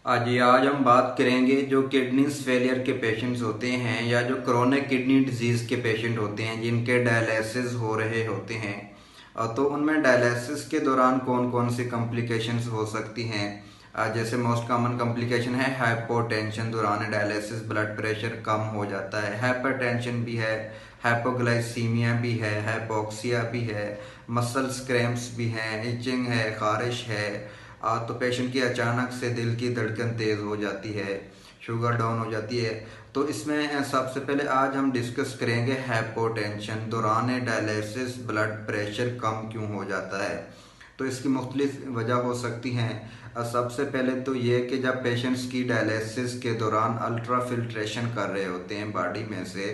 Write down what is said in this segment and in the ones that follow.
आज हम बात करेंगे जो किडनीज फेलियर के पेशेंट्स होते हैं या जो क्रोनिक किडनी डिजीज़ के पेशेंट होते हैं जिनके डायलिसिस हो रहे होते हैं। तो उनमें डायलिसिस के दौरान कौन कौन सी कॉम्प्लिकेशंस हो सकती हैं। जैसे मोस्ट कॉमन कॉम्प्लिकेशन है हाइपोटेंशन। दौरान डायलिसिस ब्लड प्रेशर कम हो जाता है। हाइपरटेंशन भी है, हाइपोग्लाइसीमिया भी है, हाइपोक्सिया भी है, मसल्स क्रैम्प्स भी हैं, इचिंग है, खारिश है। तो पेशेंट की अचानक से दिल की धड़कन तेज़ हो जाती है, शुगर डाउन हो जाती है। तो इसमें सबसे पहले आज हम डिस्कस करेंगे हाइपोटेंशन। दौरान डायलिसिस ब्लड प्रेशर कम क्यों हो जाता है। तो इसकी मुख्तलिफ वजह हो सकती हैं। सबसे पहले तो ये कि जब पेशेंट्स की डायलिसिस के दौरान अल्ट्रा फिल्ट्रेशन कर रहे होते हैं, बॉडी में से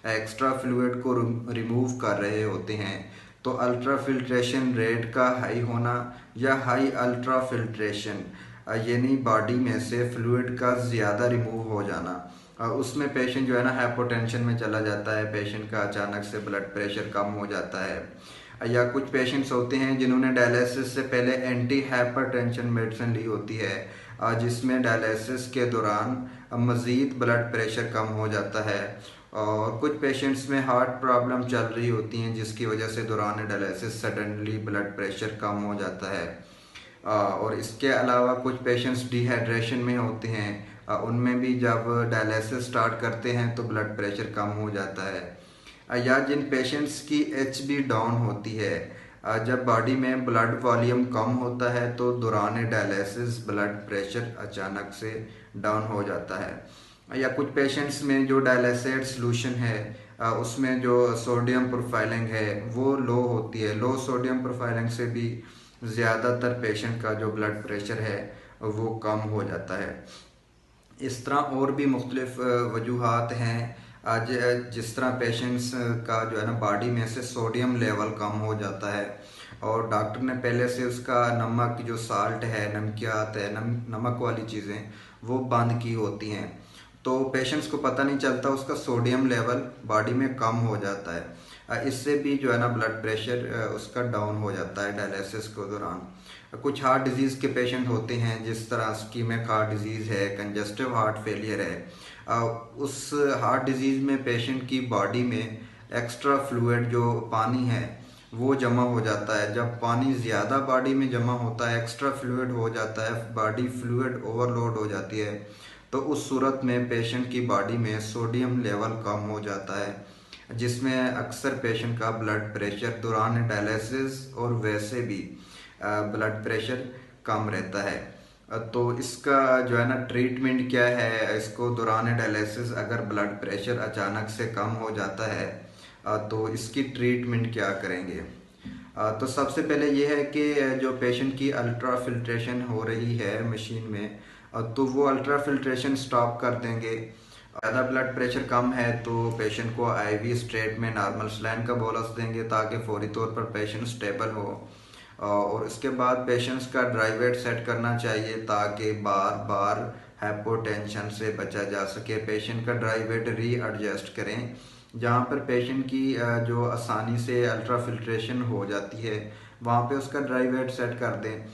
एक्स्ट्रा फ्लूइड को रिमूव कर रहे होते हैं, तो अल्ट्रा फिल्ट्रेशन रेट का हाई होना या हाई अल्ट्रा फिल्ट्रेशन यानी बॉडी में से फ्लूइड का ज़्यादा रिमूव हो जाना, उसमें पेशेंट जो है ना हाइपोटेंशन में चला जाता है। पेशेंट का अचानक से ब्लड प्रेशर कम हो जाता है। या कुछ पेशेंट्स होते हैं जिन्होंने डायलिसिस से पहले एंटी हाइपरटेंशन मेडिसिन ली होती है, जिसमें डायलिसिस के दौरान मज़ीद ब्लड प्रेशर कम हो जाता है। और कुछ पेशेंट्स में हार्ट प्रॉब्लम चल रही होती हैं जिसकी वजह से दौरान डायलिसिस सडनली ब्लड प्रेशर कम हो जाता है। और इसके अलावा कुछ पेशेंट्स डिहाइड्रेशन में होते हैं, उनमें भी जब डायलिसिस स्टार्ट करते हैं तो ब्लड प्रेशर कम हो जाता है। या जिन पेशेंट्स की एचबी डाउन होती है, जब बॉडी में ब्लड वॉल्यूम कम होता है तो दौरान डायलिसिस ब्लड प्रेशर अचानक से डाउन हो जाता है। या कुछ पेशेंट्स में जो डायलिसेट सॉल्यूशन है, उसमें जो सोडियम प्रोफाइलिंग है वो लो होती है। लो सोडियम प्रोफाइलिंग से भी ज़्यादातर पेशेंट का जो ब्लड प्रेशर है वो कम हो जाता है। इस तरह और भी मुख्तलिफ वजूहात हैं। आज जिस तरह पेशेंट्स का जो है ना बॉडी में से सोडियम लेवल कम हो जाता है और डॉक्टर ने पहले से उसका नमक जो साल्ट है, नमकियात है, नमक वाली चीज़ें वो बंद की होती हैं, तो पेशेंट्स को पता नहीं चलता उसका सोडियम लेवल बॉडी में कम हो जाता है। इससे भी जो है ना ब्लड प्रेशर उसका डाउन हो जाता है डायलिसिस के दौरान। कुछ हार्ट डिजीज़ के पेशेंट होते हैं, जिस तरह स्कीमिक हार्ट डिजीज़ है, कंजस्टिव हार्ट फेलियर है। उस हार्ट डिजीज़ में पेशेंट की बॉडी में एक्स्ट्रा फ्लूइड जो पानी है वो जमा हो जाता है। जब पानी ज़्यादा बॉडी में जमा होता है, एक्स्ट्रा फ्लूइड हो जाता है, बॉडी फ्लूइड ओवरलोड हो जाती है, तो उस सूरत में पेशेंट की बॉडी में सोडियम लेवल कम हो जाता है, जिसमें अक्सर पेशेंट का ब्लड प्रेशर दौरान डायलिसिस और वैसे भी ब्लड प्रेशर कम रहता है। तो इसका जो है ना ट्रीटमेंट क्या है। इसको दौरान डायलिसिस अगर ब्लड प्रेशर अचानक से कम हो जाता है, तो इसकी ट्रीटमेंट क्या करेंगे। तो सबसे पहले ये है कि जो पेशेंट की अल्ट्रा फिल्ट्रेशन हो रही है मशीन में, तो वो अल्ट्रा फिल्ट्रेशन स्टॉप कर देंगे। ज़्यादा ब्लड प्रेशर कम है तो पेशेंट को आईवी स्ट्रेट में नॉर्मल सलाइन का बोलस देंगे ताकि फौरी तौर पर पेशेंट स्टेबल हो। और उसके बाद पेशेंट्स का ड्राई वेट सेट करना चाहिए ताकि बार बार हाइपोटेंशन से बचा जा सके। पेशेंट का ड्राई वेट री एडजस्ट करें, जहाँ पर पेशेंट की जो आसानी से अल्ट्रा फिल्ट्रेशन हो जाती है वहाँ पे उसका ड्राई वेट सेट कर दें।